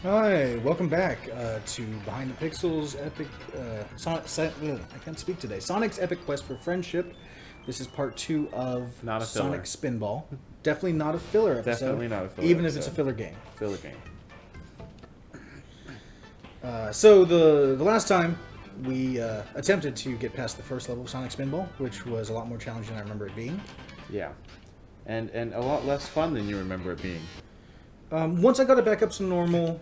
Hi, welcome back to Behind the Pixels Epic I can't speak today. Sonic's Epic Quest for Friendship. This is part 2 of Not a filler. Sonic Spinball. Definitely not a filler episode. Definitely not a filler even episode. if it's a filler game. Filler game. So the last time we attempted to get past the first level of Sonic Spinball, which was a lot more challenging than I remember it being. Yeah. And a lot less fun than you remember it being. Once I got it back up to normal,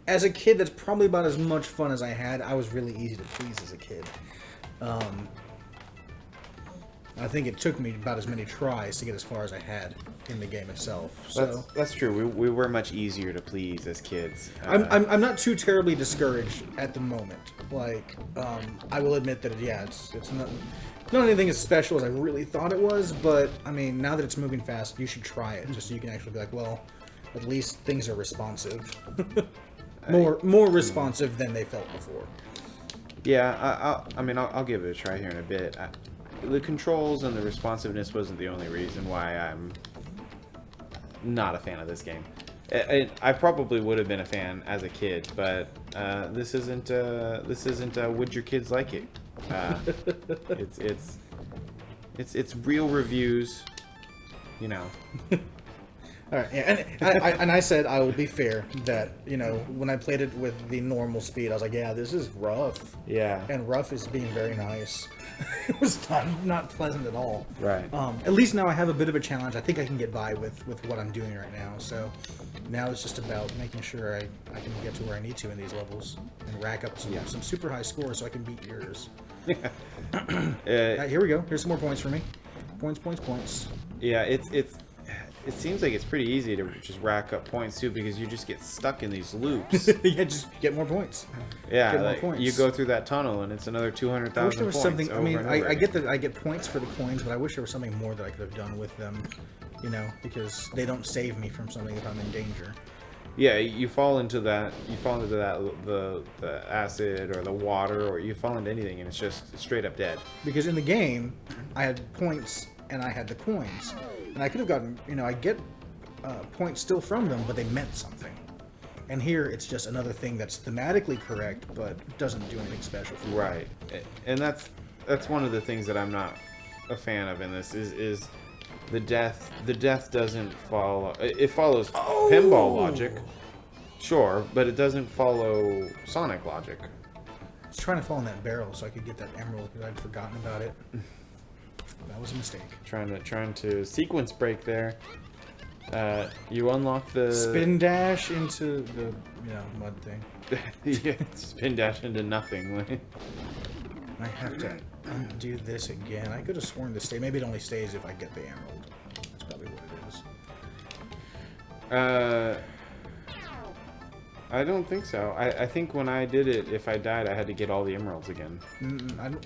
as a kid, that's probably about as much fun as I had. I was really easy to please as a kid. I think it took me about as many tries to get as far as I had in the game itself. So That's true. We were much easier to please as kids. I'm not too terribly discouraged at the moment. Like, I will admit that it's not anything as special as I really thought it was. But I mean, now that it's moving fast, you should try it just so you can actually be like, well, at least things are responsive. more responsive than they felt before. Yeah, I'll give it a try here in a bit. The controls and the responsiveness wasn't the only reason why I'm not a fan of this game. I probably would have been a fan as a kid, but this isn't would your kids like it? It's real reviews, you know. All right, yeah, and I said I would be fair that, you know, when I played it with the normal speed, I was like, yeah, this is rough. Yeah. And rough is being very nice. It was not pleasant at all. Right. At least now I have a bit of a challenge. I think I can get by with what I'm doing right now. So now it's just about making sure I can get to where I need to in these levels and rack up some super high scores so I can beat yours. Here we go. Here's some more points for me. Points. Yeah, it seems like it's pretty easy to just rack up points too, because you just get stuck in these loops. Yeah, just get more points. Yeah, get more like points. You go through that tunnel and it's another 200,000 I wish there was points. something. I mean, I get that. I get points for the coins, but I wish there was something more that I could have done with them. You know, because they don't save me from something if I'm in danger. Yeah, you fall into that. The acid or the water, or you fall into anything, and it's just straight up dead. Because in the game, I had points and I had the coins, and I could have gotten. You know, I get points still from them, but they meant something. And here, it's just another thing that's thematically correct, but doesn't do anything special for me. Right, and that's one of the things that I'm not a fan of in this is the death. The death doesn't follow. It follows pinball logic, sure, but it doesn't follow Sonic logic. I was trying to fall in that barrel so I could get that emerald because I'd forgotten about it. That was a mistake. Trying to sequence break there. You unlock the spin dash into the mud thing. Yeah, spin dash into nothing. I have to undo this again. I could have sworn this stay. Maybe it only stays if I get the emerald. That's probably what it is. I don't think so. I think when I did it, if I died, I had to get all the emeralds again.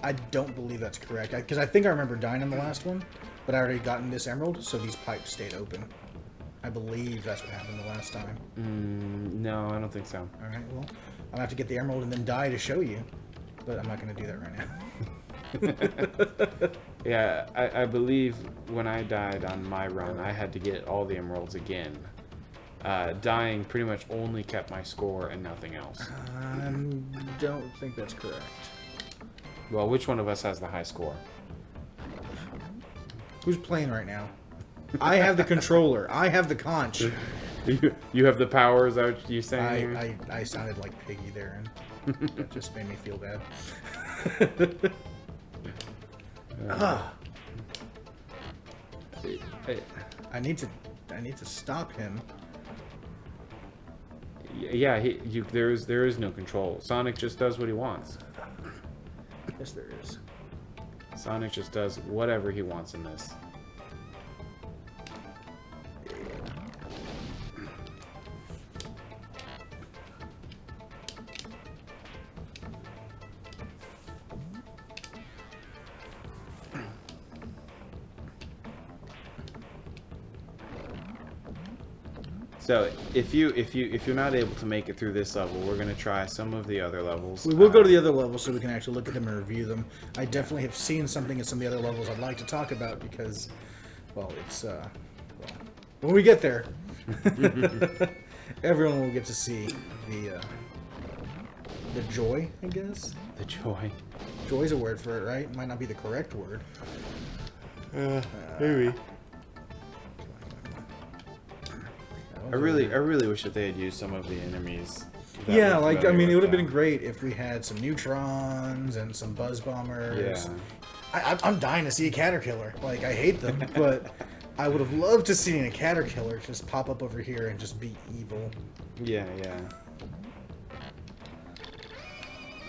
I don't believe that's correct. Because I think I remember dying in the last one, but I already gotten this emerald, so these pipes stayed open. I believe that's what happened the last time. No, I don't think so. All right, well, I'm gonna have to get the emerald and then die to show you, but I'm not gonna do that right now. Yeah, I believe when I died on my run, I had to get all the emeralds again. Dying pretty much only kept my score and nothing else. I don't think that's correct. Well, which one of us has the high score? Who's playing right now? I have the controller. I have the conch. You have the power, is that what you're saying? I sounded like Piggy there, and that just made me feel bad. I need to stop him. Yeah, there is no control. Sonic just does what he wants. Yes, there is. Sonic just does whatever he wants in this. So if you're not able to make it through this level, we're gonna try some of the other levels. We will go to the other levels so we can actually look at them and review them. I definitely have seen something in some of the other levels I'd like to talk about because, well, it's when we get there, everyone will get to see the joy, I guess. The joy. Joy's a word for it, right? Might not be the correct word. Maybe. I really wish that they had used some of the enemies. Yeah, like, I mean, it would have been great if we had some neutrons and some buzz bombers. Yeah. I'm dying to see a caterpillar. Like, I hate them, but I would have loved to see a caterpillar just pop up over here and just be evil. Yeah, yeah.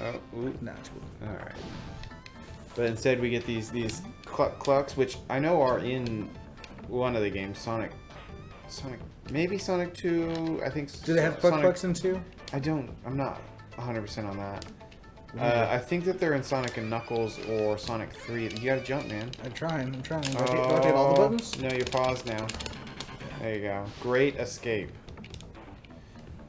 Oh, ooh. Not cool. All right. But instead, we get these clucks, which I know are in one of the games, Sonic, maybe Sonic 2. I think. Do they have clucks in 2? I'm not 100% on that. I think that they're in Sonic and Knuckles or Sonic 3. You gotta jump, man. I'm trying. Do I hit all the buttons? No, you pause now. There you go. Great escape.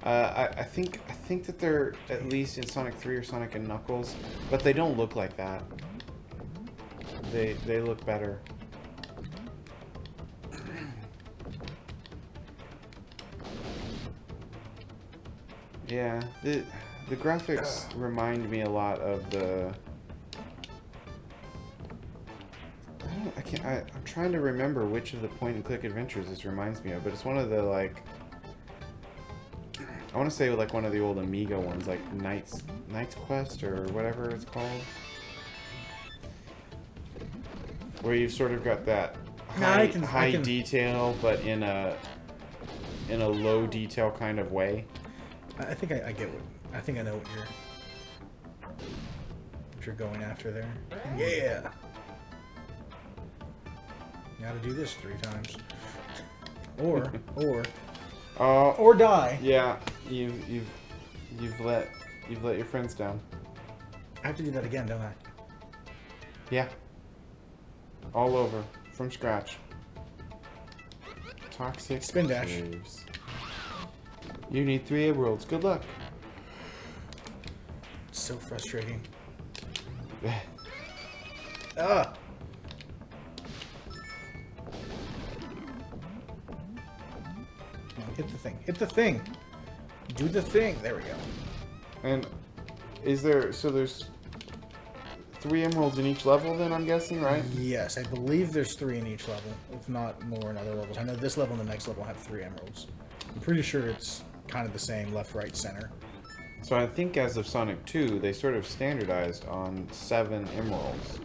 I think that they're at least in Sonic 3 or Sonic and Knuckles, but they don't look like that. They look better. Yeah, the graphics remind me a lot of the. I'm trying to remember which of the point-and-click adventures this reminds me of, but it's one of the, like, I want to say like one of the old Amiga ones, like Knight's Quest or whatever it's called, where you've sort of got that high detail, but in a low detail kind of way. I think I get what. I think I know what you're going after there. Yeah. You gotta do this 3 times. Or die. Yeah, you've let your friends down. I have to do that again, don't I? Yeah. All over from scratch. Toxic spin dash. waves. You need 3 emeralds. Good luck. It's so frustrating. Ah. Hit the thing. Hit the thing. Do the thing. There we go. And there's 3 emeralds in each level then, I'm guessing, right? Yes, I believe there's 3 in each level, if not more in other levels. I know this level and the next level have 3 emeralds. I'm pretty sure it's kind of the same left, right, center. So I think as of Sonic 2, they sort of standardized on 7 emeralds.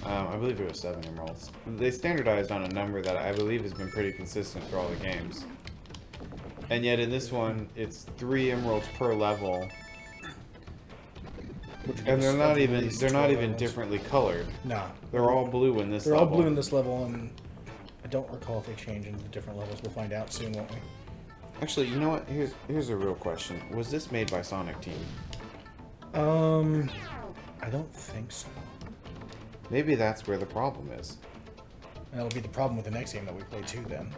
I believe it was 7 emeralds. They standardized on a number that I believe has been pretty consistent through all the games. And yet in this one, it's 3 emeralds per level. And they're not even differently colored. No. They're all blue in this level. They're all blue in this level, and I don't recall if they change into the different levels. We'll find out soon, won't we? Actually, you know what? Here's a real question. Was this made by Sonic Team? I don't think so. Maybe that's where the problem is. That'll be the problem with the next game that we play too, then.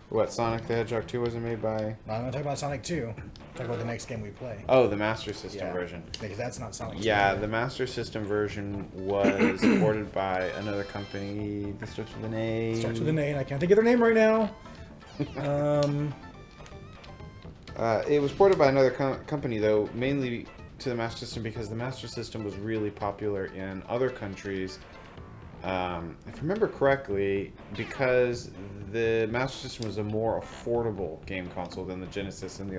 What, Sonic the Hedgehog 2 wasn't made by... No, I'm not talking about Sonic 2. I'm talking about the next game we play. Oh, the Master System version. Because that's not Sonic 2. Yeah, the Master System version was ported by another company that starts with an A. Starts with an A, and I can't think of their name right now. It was ported by another company, though, mainly to the Master System because the Master System was really popular in other countries. If I remember correctly, because the Master System was a more affordable game console than the Genesis and the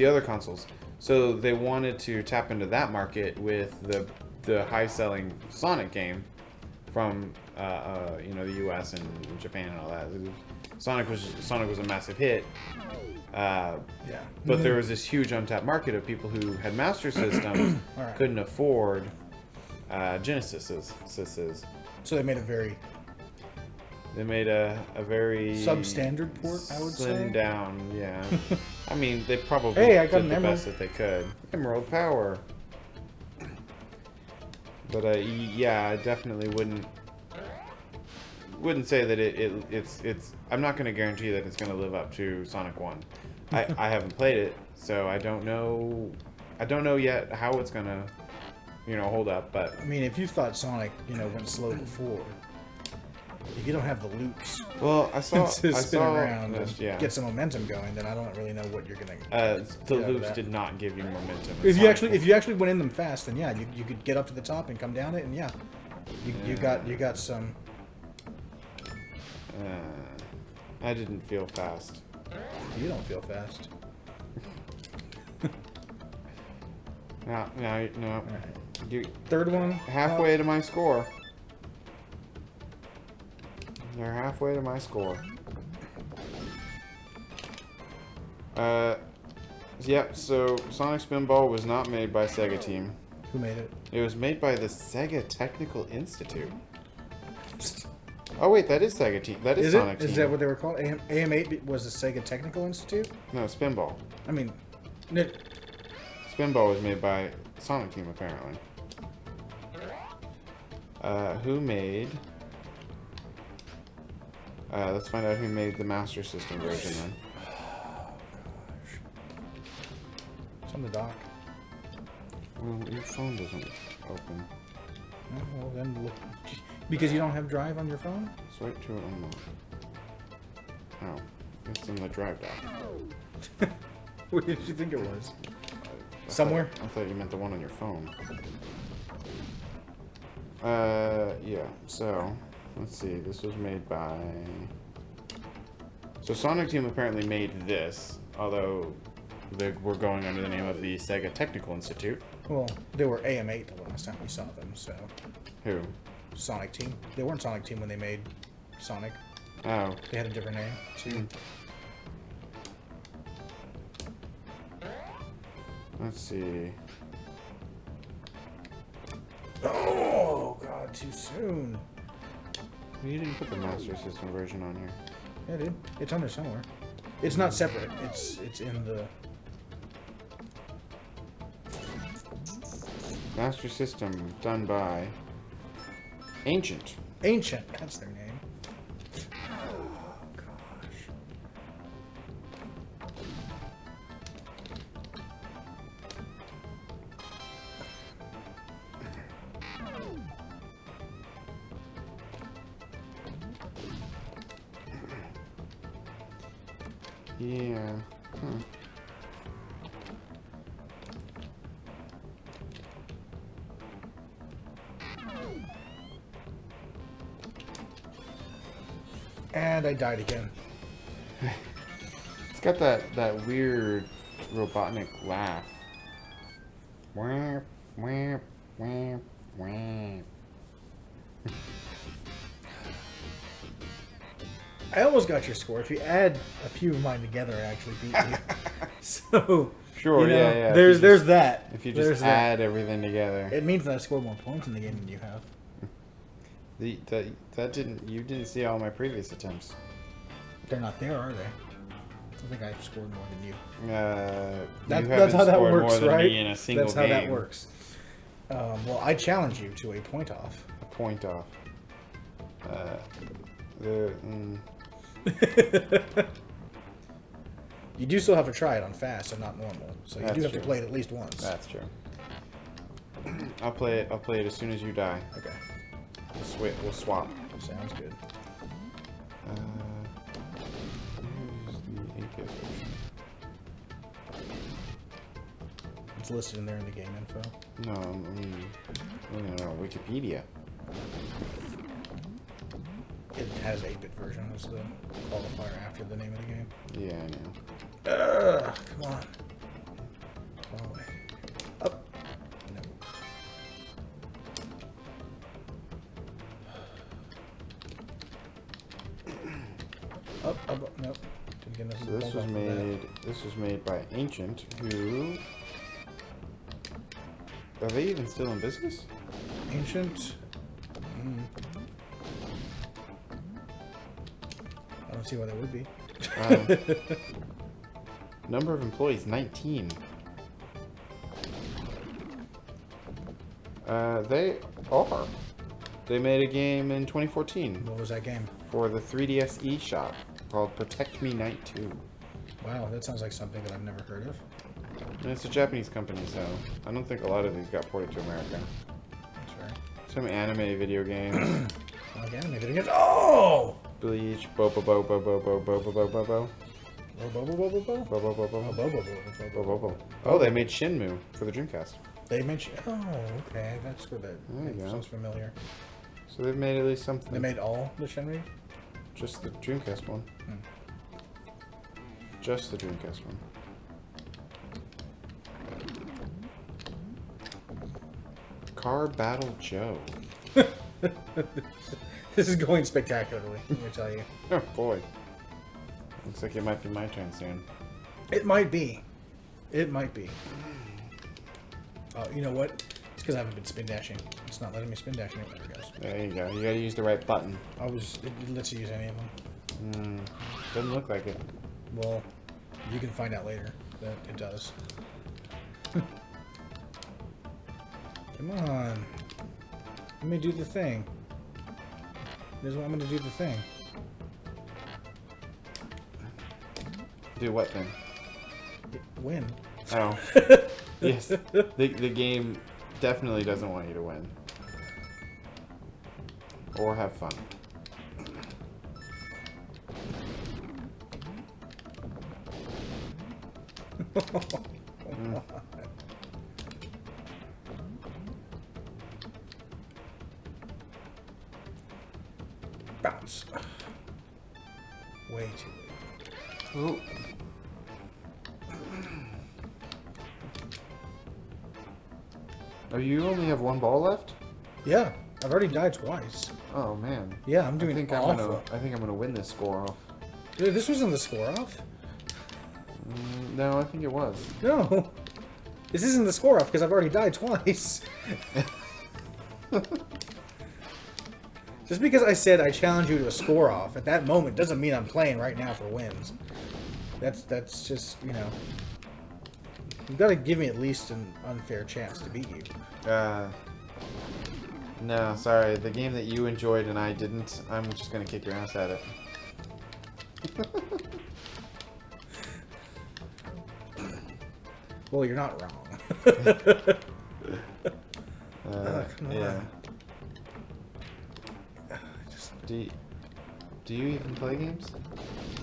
other consoles. So they wanted to tap into that market with the high-selling Sonic game from the U.S. and Japan and all that. Sonic was a massive hit. But there was this huge untapped market of people who had Master Systems, couldn't afford Genesises. So they made a very substandard port, I would say. Slimmed down, yeah. I mean, they probably did the best that they could. Emerald power. But yeah, I definitely wouldn't say that it's. I'm not going to guarantee that it's going to live up to Sonic 1. I haven't played it, so I don't know. I don't know yet how it's going to, hold up. But I mean, if you thought Sonic, went slow before, if you don't have the loops, well, I saw around this, and get some momentum going, then I don't really know what you're gonna. The loops did not give you momentum. If you actually went in them fast, then yeah, you could get up to the top and come down it, and yeah, you got some. I didn't feel fast. You don't feel fast. No. Right. Third one. Halfway to my score. You're halfway to my score. Yep, so Sonic Spinball was not made by Sega Team. Who made it? It was made by the Sega Technical Institute. Oh wait, that is Sega Team. That is Sonic Team. Is that what they were called? AM8 was the Sega Technical Institute? No, Spinball. I mean... Spinball was made by Sonic Team, apparently. Who made... let's find out who made the Master System version then. Oh, gosh. It's on the dock. Well, your phone doesn't open. Oh, well, then look. Because you don't have Drive on your phone? Swipe to unlock. Oh, it's in the Drive dock. Where did you think it was? Somewhere? I thought you meant the one on your phone. Yeah, so... Let's see, this was made by... So Sonic Team apparently made this, although they were going under the name of the Sega Technical Institute. Well, they were AM8 the last time we saw them, so... Who? Sonic Team. They weren't Sonic Team when they made Sonic. Oh. They had a different name, too. Let's see... Oh, God, too soon. You didn't put the Master System version on here. Yeah, dude. It's on there somewhere. It's not separate. It's in the... Master System done by... Ancient. Ancient. That's their name. Oh, gosh. Yeah. And I died again. It's got that weird Robotnik laugh. Wah, wah, wah, wah. I almost got your score. If you add a few of mine together, I actually beat you. So Sure, yeah. There's that. If you just add everything together, it means that I scored more points in the game than you have. You didn't see all my previous attempts. They're not there, are they? I think I've scored more than you. That's how that scored works, more than right? me in a single That's how game. that works. Well, I challenge you to a point off. A point off. You do still have to try it on fast and not normal, so you That's do have true. to play it at least once. That's true. I'll play it as soon as you die. Okay. We'll swap. Sounds good. Here's the 8-bit version. It's listed in there in the game info. No, Wikipedia. It has 8-bit version as the qualifier after the name of the game. Yeah, I know. Come on. Wrong way. Up. No. Up. Nope. Didn't get enough So bump this was off of made. This was made by Ancient, who are they even still in business? that. Ancient. I don't see why that would be. Number of employees 19. They are. They made a game in 2014 What was that game? for the 3DS eShop called Protect Me Night 2. Wow, that sounds like something that I've never heard of. And it's a Japanese company, so I don't think a lot of these got ported to America. Sure. Some anime video games. Like anime video games. Oh! Bleach, Bobo Bobo Bobo Bobo Bobo Bobo. They Oh, they made Shenmue for the Dreamcast. mentioned. Oh, okay. That's where that sounds familiar. So they've made at least something. They made all the Shenmue? Just the Dreamcast one. Just the Dreamcast one. Car Battle Joe. This is going spectacularly, let me tell you. Oh boy. Looks like it might be my turn soon. It might be. It might be. Oh, you know what? It's because I haven't been spin dashing. It's not letting me spin dash anymore, guys. There you go. You gotta use the right button. It lets you use any of them. Doesn't look like it. Well, you can find out later that it does. Come on. Let me do the thing. Here's what I'm gonna do the thing. Do what then? Win. Oh. Yes. The game definitely doesn't want you to win. Or have fun. Bounce. Way too late. Ooh. Oh, you only have one ball left? Yeah, I've already died twice. Oh man. Yeah, I'm doing awful. I think I'm gonna win this score off. Dude, this wasn't the score off. No, I think it was. No. This isn't the score off because I've already died twice. Just because I said I challenge you to a score off at that moment doesn't mean I'm playing right now for wins. That's just, you know. You've got to give me at least an unfair chance to beat you. No, sorry. The game that you enjoyed and I didn't, I'm just gonna kick your ass at it. Well, you're not wrong. Come yeah. on. Do you even play games?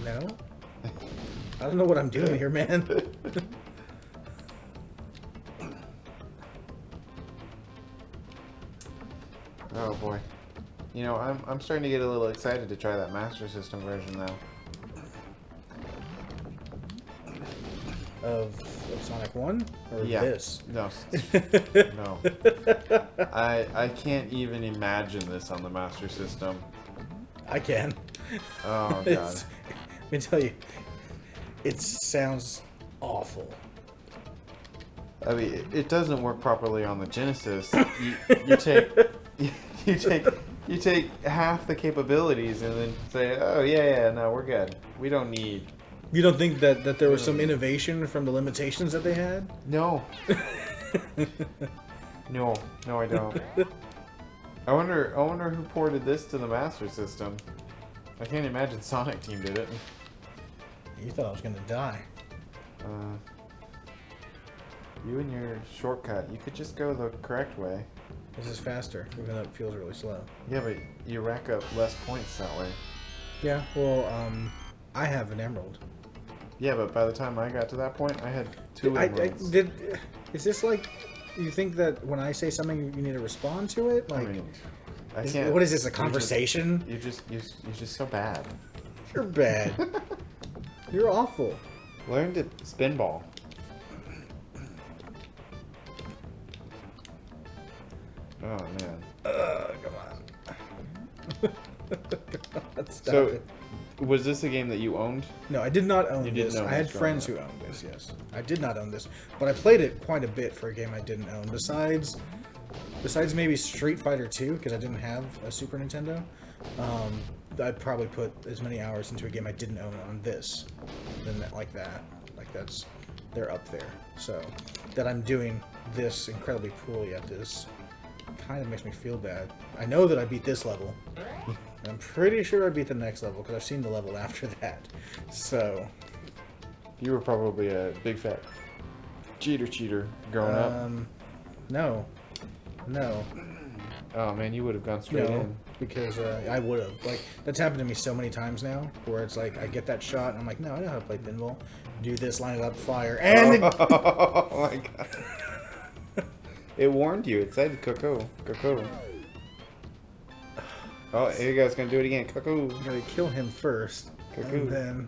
No? I don't know what I'm doing here, man. Oh boy. You know, I'm starting to get a little excited to try that Master System version though. Of Sonic 1? Or Yeah. this? No. No. I can't even imagine this on the Master System. I can. Oh god. Let me tell you, it sounds awful. I mean, it doesn't work properly on the Genesis. You take half the capabilities and then say, oh yeah, no, we're good. We don't need. You don't think that there was some innovation from the limitations that they had? No. No, I don't. I wonder who ported this to the Master System. I can't imagine Sonic Team did it. You thought I was gonna die. You and your shortcut. You could just go the correct way. This is faster, even though it feels really slow. Yeah, but you rack up less points that way. Yeah, well, I have an emerald. Yeah, but by the time I got to that point, I had 2 emeralds. Is this like, you think that when I say something, you need to respond to it? Like, I mean, I can't. What is this, a conversation? You're just so bad. You're bad. You're awful. Learn to spinball. Oh man. Come on. Stop So, it. was this a game that you owned? No, I did not own You didn't this. own I had this friends who owned this, yes. I did not own this. But I played it quite a bit for a game I didn't own. Besides maybe Street Fighter 2, because I didn't have a Super Nintendo, I'd probably put as many hours into a game I didn't own on this than that, like that. Like they're up there. So, that I'm doing this incredibly poorly at this kind of makes me feel bad. I know that I beat this level. I'm pretty sure I beat the next level because I've seen the level after that. So You were probably a big fat cheater growing up. No. Oh man, you would have gone straight No, in. because I would have. Like, that's happened to me so many times now, where it's like, I get that shot, and I'm like, no, I know how to play pinball. Do this, line it up, fire, and... Oh my god. It warned you. It said cuckoo. Cuckoo. Oh, here you go. It's going to do it again. Cuckoo. You gotta kill him first, Cuckoo. and then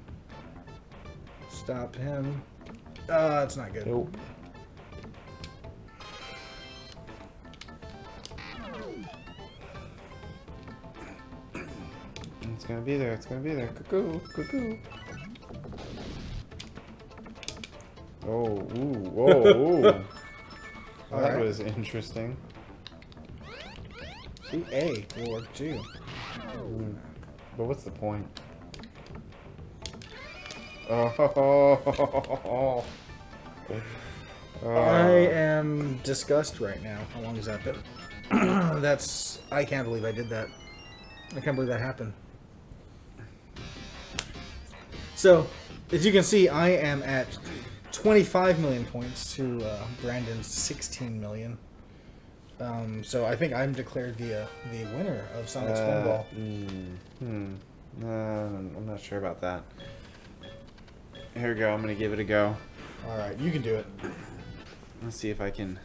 stop him. It's not good. Nope. It's gonna be there. It's gonna be there. Cuckoo, cuckoo. Oh, ooh, whoa, ooh. That Alright. was interesting. See, A will work too. But what's the point? Oh. I am disgusted right now. How long has that been? I can't believe I did that. I can't believe that happened. So, as you can see, I am at 25 million points to Brandon's 16 million. So I think I'm declared the winner of Sonic Spinball. I'm not sure about that. Here we go. I'm gonna give it a go. All right, you can do it. Let's see if I can.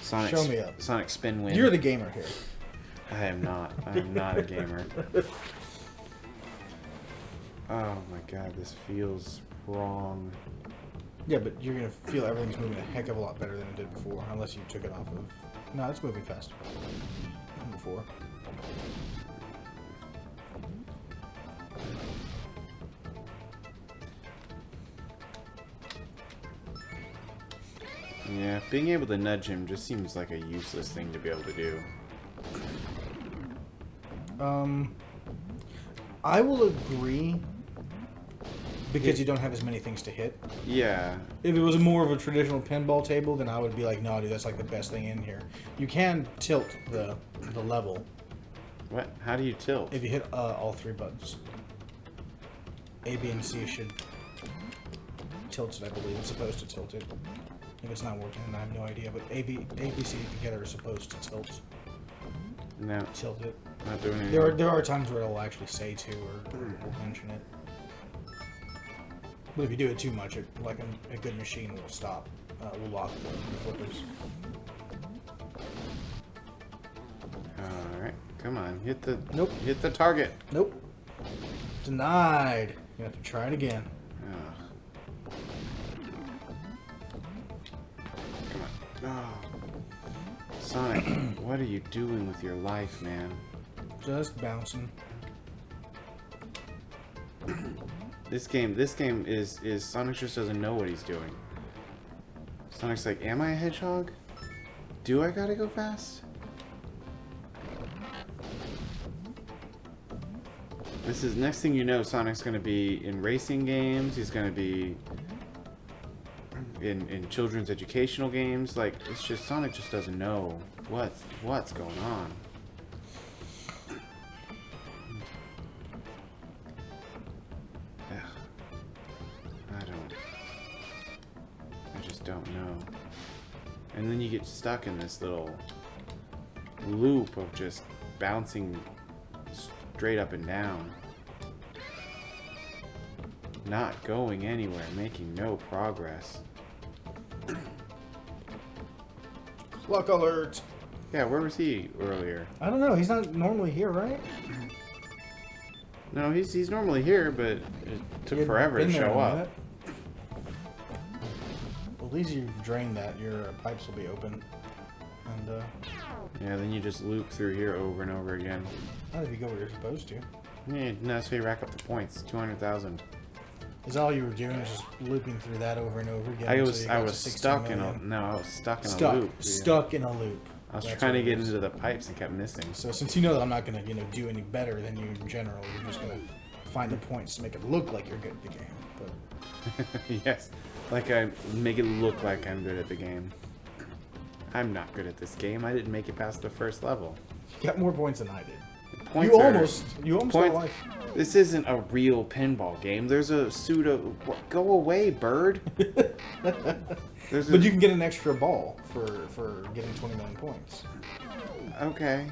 Show me up. Sonic Spin win. You're the gamer here. I am not. I am not a gamer. Oh my god, this feels wrong. Yeah, but you're gonna feel everything's moving a heck of a lot better than it did before, unless you took it off of. No, it's moving faster than before. Yeah, being able to nudge him just seems like a useless thing to be able to do. I will agree because you don't have as many things to hit. Yeah. If it was more of a traditional pinball table, then I would be like, no, dude, that's like the best thing in here. You can tilt the level What? How do you tilt? if you hit all three buttons. A, B, and C should tilt it, I believe. It's supposed to tilt it. If it's not working, then I have no idea. But A, B, C together are supposed to No, tilt it. not doing anything. There are times where it'll actually say to or mention it. But if you do it too much, like a good machine will stop. Will lock the flippers. Alright, come on. Hit the Nope. Hit the target. Nope. Denied. You have to try it again. Ugh. Come on. Oh. Sonic, what are you doing with your life, man? Just bouncing. This game is Sonic just doesn't know what he's doing. Sonic's like, am I a hedgehog? Do I gotta go fast? This is, next thing you know, Sonic's gonna be in racing games, he's gonna be in children's educational games. Like, it's just, Sonic just doesn't know what's going on. I just don't know. And then you get stuck in this little loop of just bouncing straight up and down. Not going anywhere, making no progress. Luck alert! Yeah, where was he earlier? I don't know. He's not normally here, right? No, he's normally here, but it took He had forever to been there show a up. minute. Well, at least you've drained that. Your pipes will be open. And, Yeah, then you just loop through here over and over again. not if you go where you're supposed to. Yeah, no, so you rack up the points. 200,000. Is all you were doing was just looping through that over and over again? I until was you got to I was 16 stuck in a million? no, I was stuck in a Stuck. loop. Yeah. Stuck in a loop. I was That's trying to what it get is. into the pipes and kept missing. So since you know that I'm not going to, do any better than you in general, you're just going to find the points to make it look like you're good at the game. But Yes, like I make it look like I'm good at the game. I'm not good at this game. I didn't make it past the first level. You got more points than I did. Points You are- almost got life. This isn't a real pinball game. There's a pseudo. Go away, bird. But you can get an extra ball for getting 20 million points. Okay.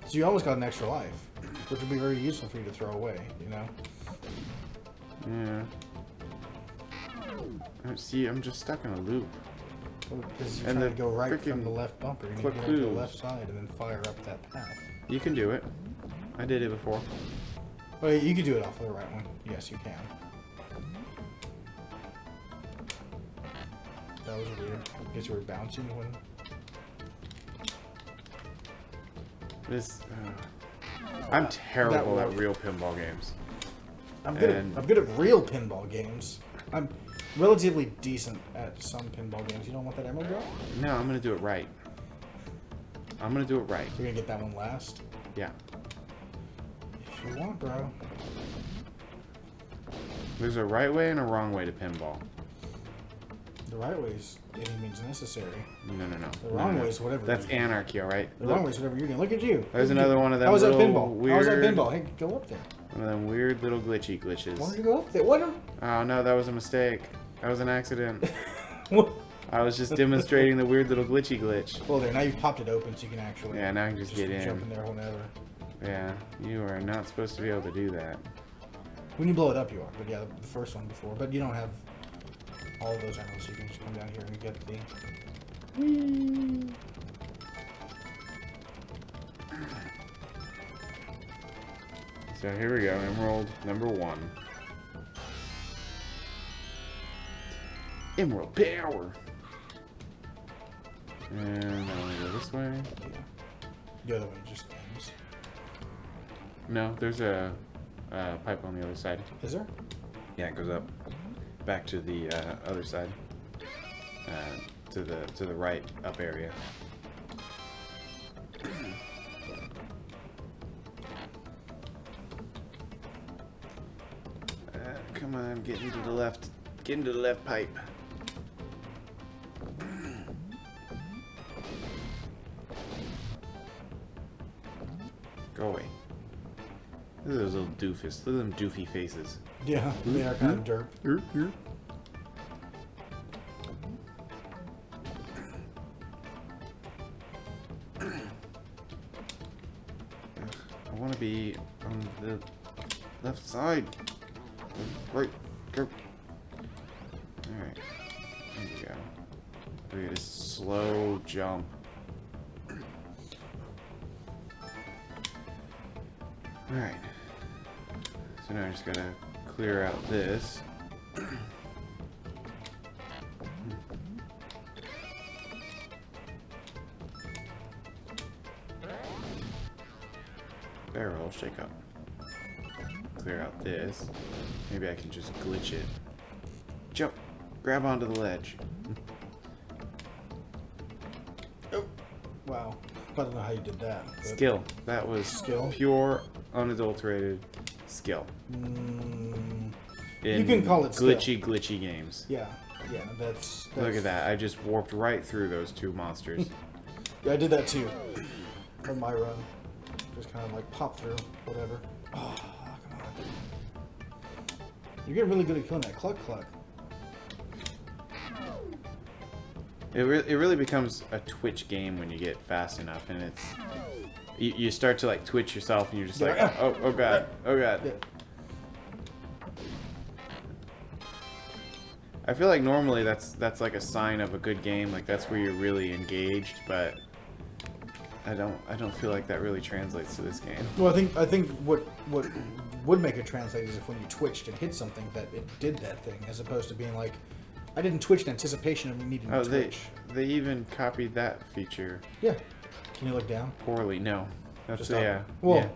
So you almost got an extra life, which would be very useful for you to throw away, you know? Yeah. See, I'm just stuck in a loop. Because you're And trying to the go right from frickin' the left bumper. You need to click go to the clues. left side and then fire up that path. You can do it. I did it before. Well, you can do it off of the right one. Yes, you can. That was weird. I guess you were bouncing when... This. I'm terrible That at worked. real pinball games. I'm good at real pinball games. I'm relatively decent at some pinball games. You don't want that emerald drop? No, I'm gonna do it right. I'm gonna do it right. You're gonna get that one last? Yeah. If you want, bro. There's a right way and a wrong way to pinball. The right way is any means necessary. No. The wrong way is whatever. That's you do. anarchy, all right? The wrong way is whatever you're doing. Look at you. There's Look at another you. one of them How was that little pinball? How was that weird- pinball? Hey, go up there. One of them weird little glitches. Why don't you go up there? What? Oh no, that was a mistake. That was an accident. What? I was just demonstrating the weird little glitch. Well, there. Now you've popped it open, so you can actually. Yeah, now I can just get in. Jump in there whenever. Yeah, you are not supposed to be able to do that. When you blow it up, you are. But yeah, the first one before. But you don't have all of those arrows, so you can just come down here and get the. Whee! So here we go, Emerald number 1. Emerald power! And I'm gonna go this way. The other way just ends. No, there's a pipe on the other side. Is there? Yeah, it goes up. Back to the other side. To the right up area. Come on, get into the left. Get into the left pipe. Go away. Look at those little doofus. Look at them doofy faces. Yeah, they are kind of derp. I want to be on the left side. Right. Go. Alright. There we go. Look at this slow jump. Alright. So now I just gotta clear out this. Barrel, shake up. Clear out this. Maybe I can just glitch it. Jump! Grab onto the ledge. Oh. Wow. I don't know how you did that. But Skill. That was Skill? pure, unadulterated skill. You can call it skill. glitchy games. Yeah, that's Look at that. I just warped right through those two monsters. Yeah, I did that too. On my run. Just kind of like pop through, whatever. Oh, come on. You're getting really good at killing that cluck cluck. It really becomes a twitch game when you get fast enough, and it's you start to like twitch yourself, and you're just like, oh god, oh god. Yeah. I feel like normally that's like a sign of a good game, like that's where you're really engaged, but I don't feel like that really translates to this game. Well, I think what would make it translate is if when you twitched and hit something that it did that thing, as opposed to being like, I didn't twitch in anticipation of me needing to twitch. They even copied that feature. Yeah. Can you look down? Poorly. No. That's Just yeah. up. Well, yeah.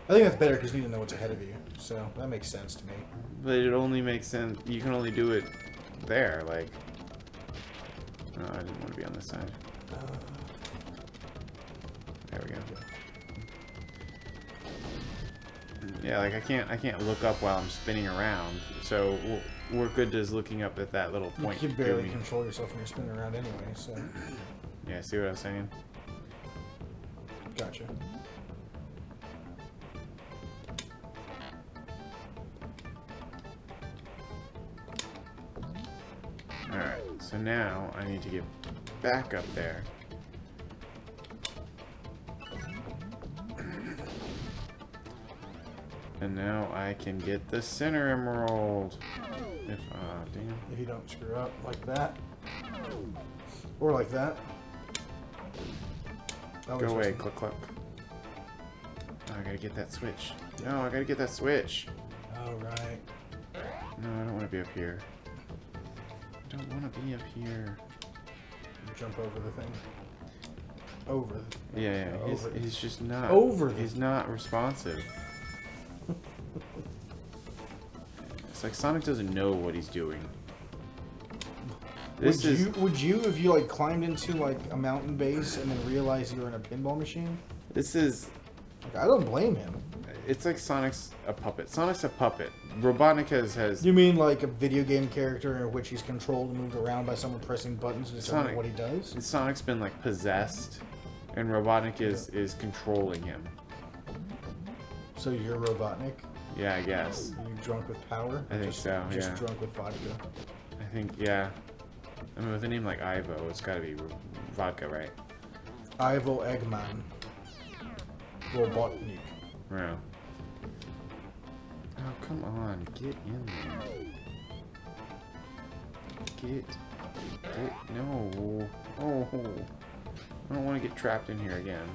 I think that's better because you need to know what's ahead of you. So that makes sense to me. But it only makes sense. You can only do it there. Like. No, I didn't want to be on this side. There we go. Yeah, like I can't look up while I'm spinning around. So we're good as looking up at that little point. You can barely Goomy. control yourself when you're spinning around anyway, so... Yeah, see what I was saying? Gotcha. Alright, so now I need to get back up there. And now I can get the center emerald. If, damn. If you don't screw up like that. Or like that. Go away, cluck cluck. Oh, I gotta get that switch. No, I gotta get that switch. Oh, right. No, I don't want to be up here. I don't want to be up here. You jump over the thing. Over. Yeah, Over. he's just not. Over. He's not responsive. It's like Sonic doesn't know what he's doing. Would you, if you like climbed into like a mountain base and then realized you were in a pinball machine? This is. Like, I don't blame him. It's like Sonic's a puppet. Sonic's a puppet. Robotnik has. You mean like a video game character in which he's controlled and moved around by someone pressing buttons to determine what he does? Sonic's been like possessed, and Robotnik is controlling him. So you're Robotnik? Yeah, I guess. Are you drunk with power? I think so. Just yeah. drunk with vodka. I think yeah. I mean, with a name like Ivo, it's got to be vodka, right? Ivo Eggman. Robotnik. Yeah. Oh, come on. Get in there. Get. No. Oh. I don't want to get trapped in here again.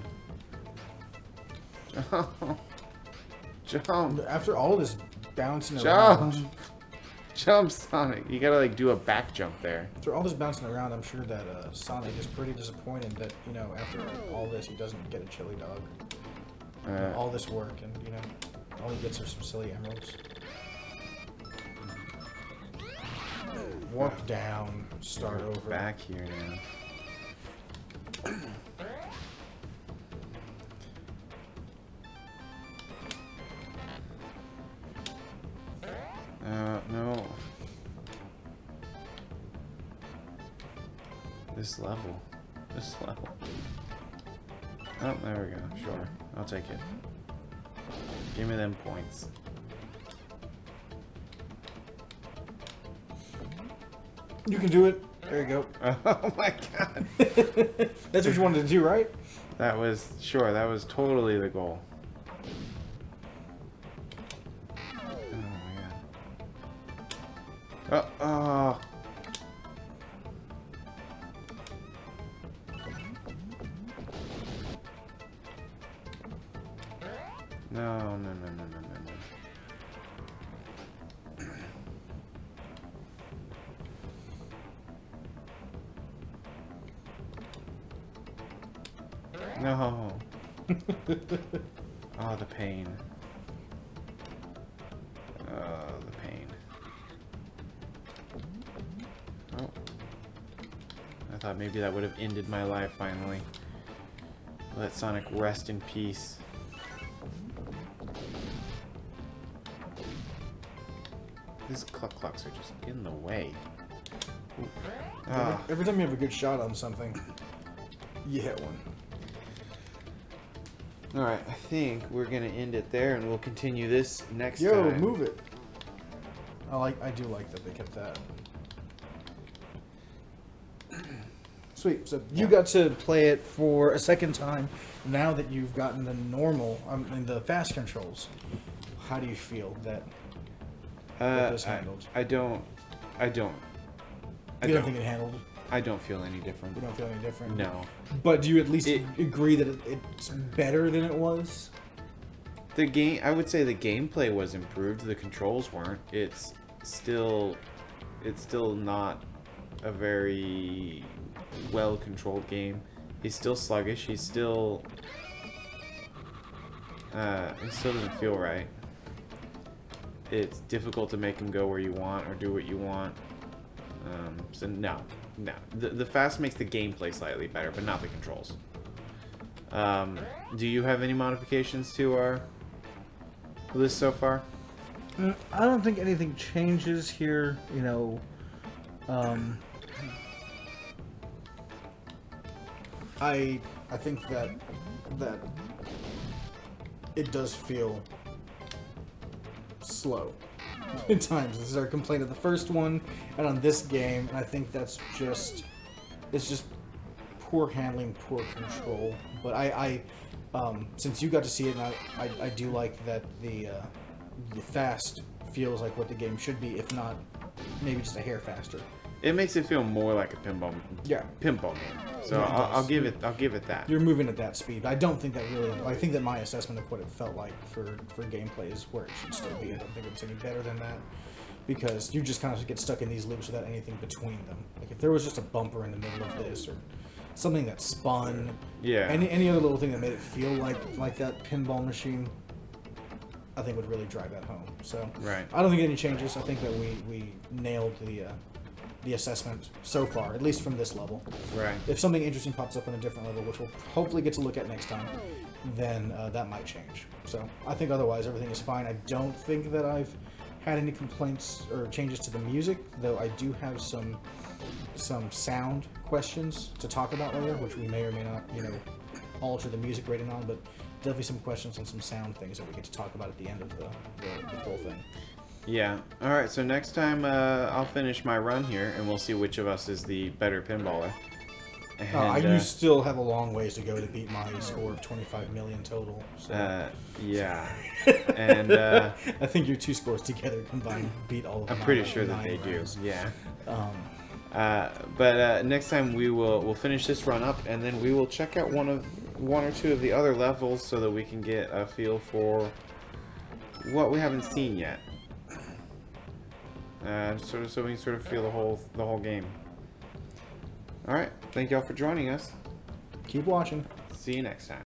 Jump. Jump. After all this bouncing Jump. around... Jump, Sonic. You gotta, like, do a back jump there. After all this bouncing around, I'm sure that Sonic is pretty disappointed that, you know, after all this, he doesn't get a chili dog. All this work, and, you know, all he gets are some silly emeralds. Warp down, start over. Back here now. No. This level. Oh, there we go. Sure. I'll take it. Give me them points. You can do it. There you go. Oh my god. That's what you wanted to do, right? That was totally the goal. Oh. No. No. Oh, the pain. The pain. Oh. I thought maybe that would have ended my life finally. Let Sonic rest in peace. These clucks are just in the way. Every time you have a good shot on something, you hit one. Alright, I think we're gonna end it there and we'll continue this next time. Yo, move it. I do like that they kept that. Sweet. So you got to play it for a second time now that you've gotten the normal, the fast controls. How do you feel that was handled? I don't You don't think it handled? I don't feel any different. You don't feel any different? No. But do you at least agree that it's better than it was? The game, I would say the gameplay was improved. The controls weren't. It's still not a very well-controlled game. He's still sluggish. He still doesn't feel right. It's difficult to make him go where you want or do what you want. So no. The fast makes the gameplay slightly better, but not the controls. Do you have any modifications to our list so far? I don't think anything changes here. You know, I think that it does feel slow at times. This is our complaint of the first one, and on this game, and I think that's just it's just poor handling, poor control. But I since you got to see it, and I do like that the fast feels like what the game should be, if not maybe just a hair faster. It makes it feel more like a pinball game. So Yeah, I'll give it that. You're moving at that speed. I don't think that really. I think that my assessment of what it felt like for gameplay is where it should still be. I don't think it's any better than that, because you just kind of get stuck in these loops without anything between them. Like if there was just a bumper in the middle of this, or something that spun, any other little thing that made it feel like that pinball machine, I think would really drive that home. So right. I don't think any changes. I think that we nailed the assessment so far, at least from this level. Right. If something interesting pops up on a different level, which we'll hopefully get to look at next time, then that might change. So I think otherwise everything is fine. I don't think that I've had any complaints or changes to the music, though I do have some sound questions to talk about later, which we may or may not, alter the music rating on, but definitely some questions on some sound things that we get to talk about at the end of the full thing. Yeah. All right. So next time I'll finish my run here, and we'll see which of us is the better pinballer. And, you still have a long ways to go to beat my score of 25 million total. So. Yeah. And I think your two scores together combined beat all of them. I'm pretty sure that they rounds. do. Yeah. But next time we'll finish this run up, and then we will check out one or two of the other levels so that we can get a feel for what we haven't seen yet. So we can sort of feel the whole game. All right, thank y'all for joining us. Keep watching. See you next time.